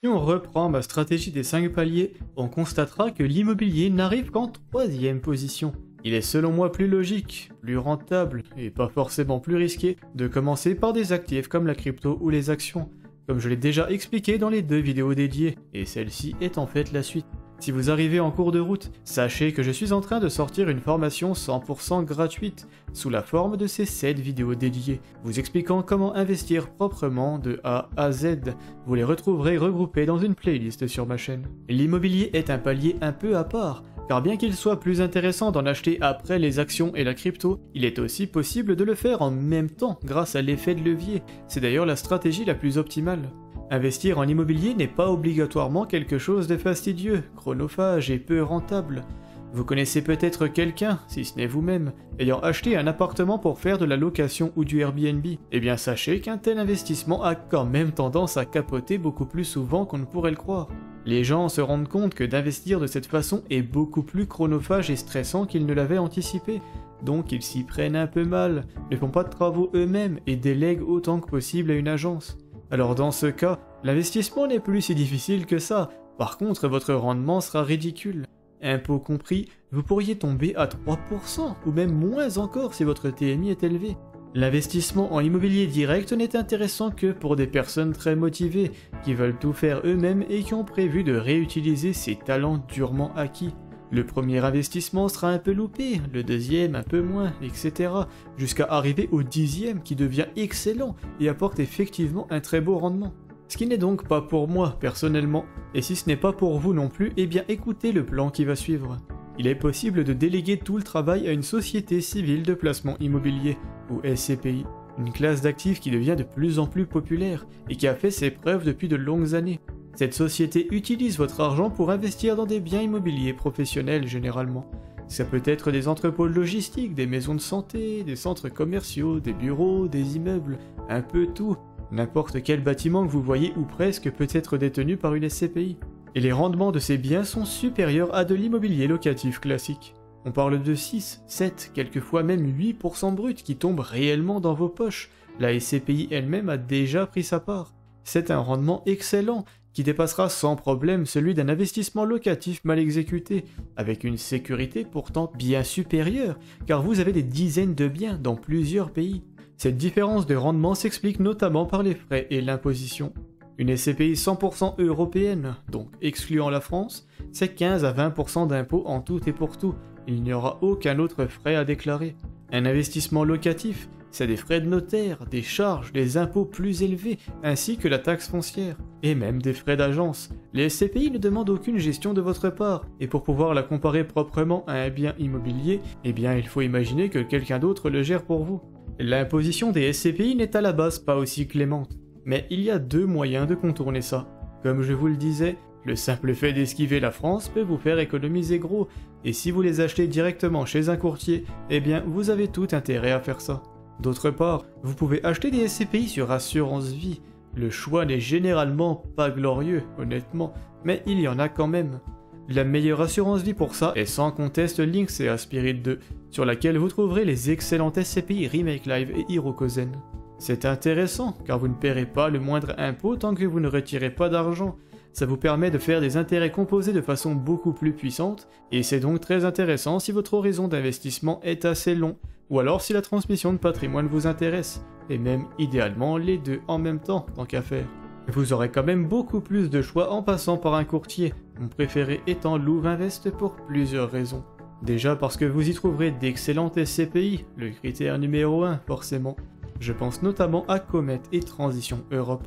Si on reprend ma stratégie des 5 paliers, on constatera que l'immobilier n'arrive qu'en 3e position. Il est selon moi plus logique, plus rentable, et pas forcément plus risqué, de commencer par des actifs comme la crypto ou les actions, comme je l'ai déjà expliqué dans les 2 vidéos dédiées, et celle-ci est en fait la suite. Si vous arrivez en cours de route, sachez que je suis en train de sortir une formation 100% gratuite, sous la forme de ces 7 vidéos dédiées, vous expliquant comment investir proprement de A à Z. Vous les retrouverez regroupés dans une playlist sur ma chaîne. L'immobilier est un palier un peu à part, car bien qu'il soit plus intéressant d'en acheter après les actions et la crypto, il est aussi possible de le faire en même temps grâce à l'effet de levier. C'est d'ailleurs la stratégie la plus optimale. Investir en immobilier n'est pas obligatoirement quelque chose de fastidieux, chronophage et peu rentable. Vous connaissez peut-être quelqu'un, si ce n'est vous-même, ayant acheté un appartement pour faire de la location ou du Airbnb. Eh bien sachez qu'un tel investissement a quand même tendance à capoter beaucoup plus souvent qu'on ne pourrait le croire. Les gens se rendent compte que d'investir de cette façon est beaucoup plus chronophage et stressant qu'ils ne l'avaient anticipé. Donc ils s'y prennent un peu mal, ne font pas de travaux eux-mêmes et délèguent autant que possible à une agence. Alors dans ce cas, l'investissement n'est plus si difficile que ça. Par contre, votre rendement sera ridicule. Impôts compris, vous pourriez tomber à 3%, ou même moins encore si votre TMI est élevé. L'investissement en immobilier direct n'est intéressant que pour des personnes très motivées, qui veulent tout faire eux-mêmes et qui ont prévu de réutiliser ces talents durement acquis. Le premier investissement sera un peu loupé, le deuxième un peu moins, etc. Jusqu'à arriver au 10e qui devient excellent et apporte effectivement un très beau rendement. Ce qui n'est donc pas pour moi personnellement, et si ce n'est pas pour vous non plus, eh bien écoutez le plan qui va suivre. Il est possible de déléguer tout le travail à une société civile de placement immobilier, ou SCPI, une classe d'actifs qui devient de plus en plus populaire et qui a fait ses preuves depuis de longues années. Cette société utilise votre argent pour investir dans des biens immobiliers professionnels généralement. Ça peut être des entrepôts logistiques, des maisons de santé, des centres commerciaux, des bureaux, des immeubles, un peu tout. N'importe quel bâtiment que vous voyez ou presque peut être détenu par une SCPI. Et les rendements de ces biens sont supérieurs à de l'immobilier locatif classique. On parle de 6, 7, quelquefois même 8% brut qui tombent réellement dans vos poches. La SCPI elle-même a déjà pris sa part. C'est un rendement excellent qui dépassera sans problème celui d'un investissement locatif mal exécuté, avec une sécurité pourtant bien supérieure, car vous avez des dizaines de biens dans plusieurs pays. Cette différence de rendement s'explique notamment par les frais et l'imposition. Une SCPI 100% européenne, donc excluant la France, c'est 15 à 20% d'impôts en tout et pour tout. Il n'y aura aucun autre frais à déclarer. Un investissement locatif, c'est des frais de notaire, des charges, des impôts plus élevés, ainsi que la taxe foncière, et même des frais d'agence. Les SCPI ne demandent aucune gestion de votre part, et pour pouvoir la comparer proprement à un bien immobilier, eh bien il faut imaginer que quelqu'un d'autre le gère pour vous. L'imposition des SCPI n'est à la base pas aussi clémente, mais il y a 2 moyens de contourner ça. Comme je vous le disais, le simple fait d'esquiver la France peut vous faire économiser gros, et si vous les achetez directement chez un courtier, eh bien vous avez tout intérêt à faire ça. D'autre part, vous pouvez acheter des SCPI sur assurance vie. Le choix n'est généralement pas glorieux, honnêtement, mais il y en a quand même. La meilleure assurance vie pour ça est sans conteste Linksea Spirit 2, sur laquelle vous trouverez les excellentes SCPI Remake Live et Hirokozen. C'est intéressant, car vous ne paierez pas le moindre impôt tant que vous ne retirez pas d'argent. Ça vous permet de faire des intérêts composés de façon beaucoup plus puissante, et c'est donc très intéressant si votre horizon d'investissement est assez long, ou alors si la transmission de patrimoine vous intéresse, et même idéalement les deux en même temps, tant qu'à faire. Vous aurez quand même beaucoup plus de choix en passant par un courtier, mon préféré étant Louvre Invest pour plusieurs raisons. Déjà parce que vous y trouverez d'excellentes SCPI, le critère numéro 1 forcément. Je pense notamment à Comet et Transition Europe.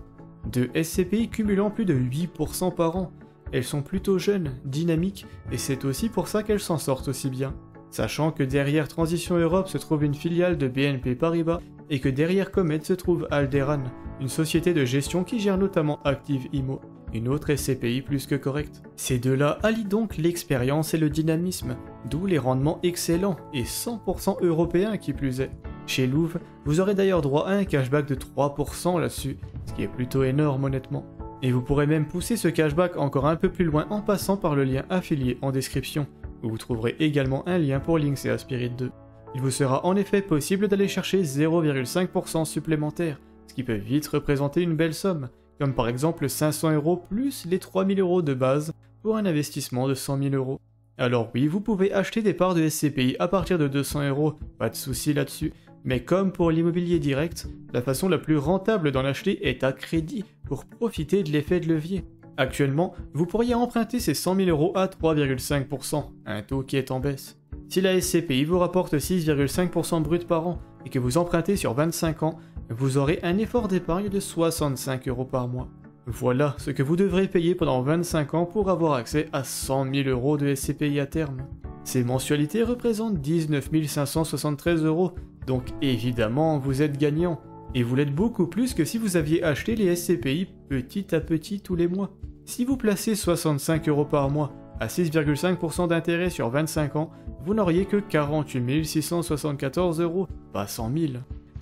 2 SCPI cumulant plus de 8% par an. Elles sont plutôt jeunes, dynamiques, et c'est aussi pour ça qu'elles s'en sortent aussi bien. Sachant que derrière Transition Europe se trouve une filiale de BNP Paribas, et que derrière Comet se trouve Alderan, une société de gestion qui gère notamment Active Imo, une autre SCPI plus que correcte. Ces deux-là allient donc l'expérience et le dynamisme, d'où les rendements excellents, et 100% européens qui plus est. Chez Louvre, vous aurez d'ailleurs droit à un cashback de 3% là-dessus, ce qui est plutôt énorme honnêtement. Et vous pourrez même pousser ce cashback encore un peu plus loin en passant par le lien affilié en description, où vous trouverez également un lien pour Linksea Spirit 2. Il vous sera en effet possible d'aller chercher 0,5% supplémentaire, ce qui peut vite représenter une belle somme, comme par exemple 500 € plus les 3000 € de base pour un investissement de 100 000 €. Alors oui, vous pouvez acheter des parts de SCPI à partir de 200 €, pas de souci là-dessus. Mais comme pour l'immobilier direct, la façon la plus rentable d'en acheter est à crédit pour profiter de l'effet de levier. Actuellement, vous pourriez emprunter ces 100 000 € à 3,5%, un taux qui est en baisse. Si la SCPI vous rapporte 6,5% brut par an et que vous empruntez sur 25 ans, vous aurez un effort d'épargne de 65 € par mois. Voilà ce que vous devrez payer pendant 25 ans pour avoir accès à 100 000 € de SCPI à terme. Ces mensualités représentent 19 573 €, donc évidemment vous êtes gagnant. Et vous l'êtes beaucoup plus que si vous aviez acheté les SCPI petit à petit tous les mois. Si vous placez 65 € par mois à 6,5% d'intérêt sur 25 ans, vous n'auriez que 48 674 €, pas 100 000.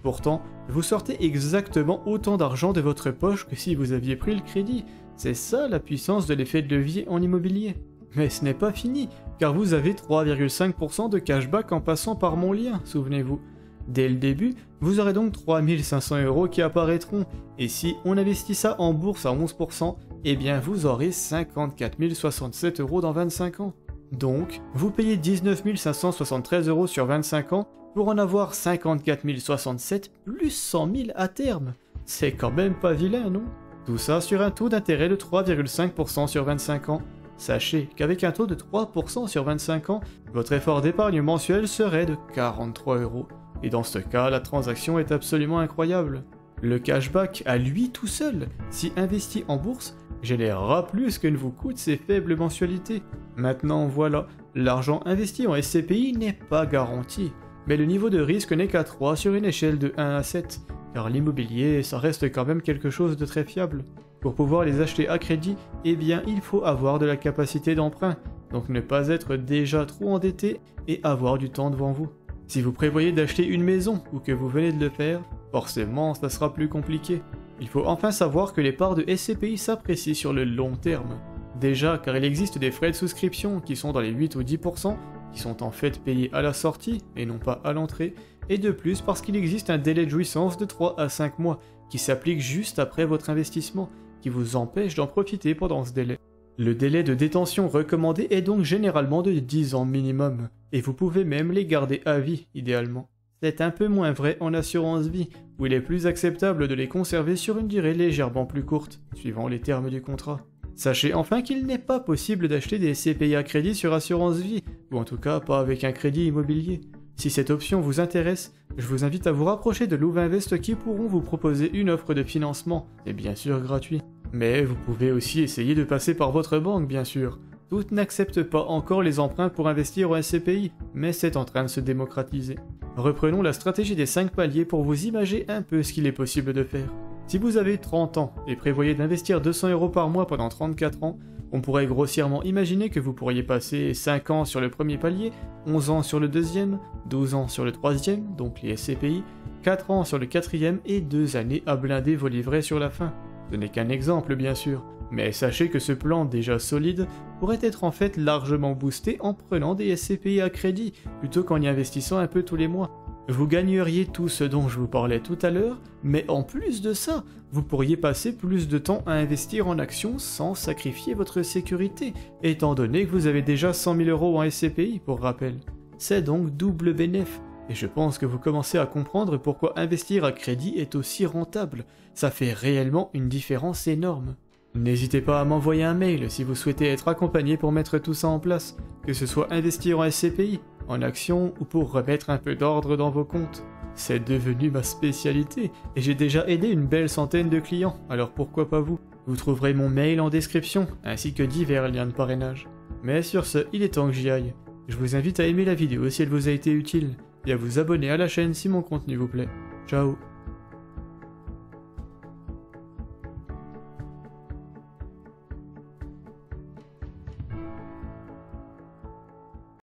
Pourtant, vous sortez exactement autant d'argent de votre poche que si vous aviez pris le crédit. C'est ça la puissance de l'effet de levier en immobilier. Mais ce n'est pas fini, car vous avez 3,5% de cashback en passant par mon lien, souvenez-vous. Dès le début, vous aurez donc 3500 € qui apparaîtront, et si on investit ça en bourse à 11%, eh bien vous aurez 54 067 € dans 25 ans. Donc, vous payez 19 573 € sur 25 ans pour en avoir 54 067 plus 100 000 à terme. C'est quand même pas vilain, non? Tout ça sur un taux d'intérêt de 3,5% sur 25 ans. Sachez qu'avec un taux de 3% sur 25 ans, votre effort d'épargne mensuel serait de 43 €. Et dans ce cas, la transaction est absolument incroyable. Le cashback à lui tout seul, si investi en bourse, générera plus que ne vous coûtent ces faibles mensualités. Maintenant voilà, l'argent investi en SCPI n'est pas garanti, mais le niveau de risque n'est qu'à 3 sur une échelle de 1 à 7, car l'immobilier, ça reste quand même quelque chose de très fiable. Pour pouvoir les acheter à crédit, eh bien il faut avoir de la capacité d'emprunt, donc ne pas être déjà trop endetté et avoir du temps devant vous. Si vous prévoyez d'acheter une maison ou que vous venez de le faire, forcément ça sera plus compliqué. Il faut enfin savoir que les parts de SCPI s'apprécient sur le long terme. Déjà car il existe des frais de souscription qui sont dans les 8 ou 10%, qui sont en fait payés à la sortie et non pas à l'entrée, et de plus parce qu'il existe un délai de jouissance de 3 à 5 mois qui s'applique juste après votre investissement, qui vous empêche d'en profiter pendant ce délai. Le délai de détention recommandé est donc généralement de 10 ans minimum, et vous pouvez même les garder à vie idéalement. C'est un peu moins vrai en assurance vie, où il est plus acceptable de les conserver sur une durée légèrement plus courte, suivant les termes du contrat. Sachez enfin qu'il n'est pas possible d'acheter des SCPI à crédit sur assurance vie, ou en tout cas pas avec un crédit immobilier. Si cette option vous intéresse, je vous invite à vous rapprocher de Louvainvest qui pourront vous proposer une offre de financement, c'est bien sûr gratuit. Mais vous pouvez aussi essayer de passer par votre banque bien sûr. Toutes n'acceptent pas encore les emprunts pour investir en SCPI, mais c'est en train de se démocratiser. Reprenons la stratégie des 5 paliers pour vous imager un peu ce qu'il est possible de faire. Si vous avez 30 ans et prévoyez d'investir 200 € par mois pendant 34 ans, on pourrait grossièrement imaginer que vous pourriez passer 5 ans sur le premier palier, 11 ans sur le deuxième, 12 ans sur le troisième, donc les SCPI, 4 ans sur le quatrième et 2 années à blinder vos livrets sur la fin. Ce n'est qu'un exemple bien sûr, mais sachez que ce plan déjà solide pourrait être en fait largement boosté en prenant des SCPI à crédit plutôt qu'en y investissant un peu tous les mois. Vous gagneriez tout ce dont je vous parlais tout à l'heure, mais en plus de ça, vous pourriez passer plus de temps à investir en actions sans sacrifier votre sécurité, étant donné que vous avez déjà 100 000 € en SCPI pour rappel. C'est donc double bénéf. Et je pense que vous commencez à comprendre pourquoi investir à crédit est aussi rentable. Ça fait réellement une différence énorme. N'hésitez pas à m'envoyer un mail si vous souhaitez être accompagné pour mettre tout ça en place, que ce soit investir en SCPI, en actions ou pour remettre un peu d'ordre dans vos comptes. C'est devenu ma spécialité et j'ai déjà aidé une belle centaine de clients, alors pourquoi pas vous? Vous trouverez mon mail en description, ainsi que divers liens de parrainage. Mais sur ce, il est temps que j'y aille. Je vous invite à aimer la vidéo si elle vous a été utile, et à vous abonner à la chaîne si mon contenu vous plaît. Ciao.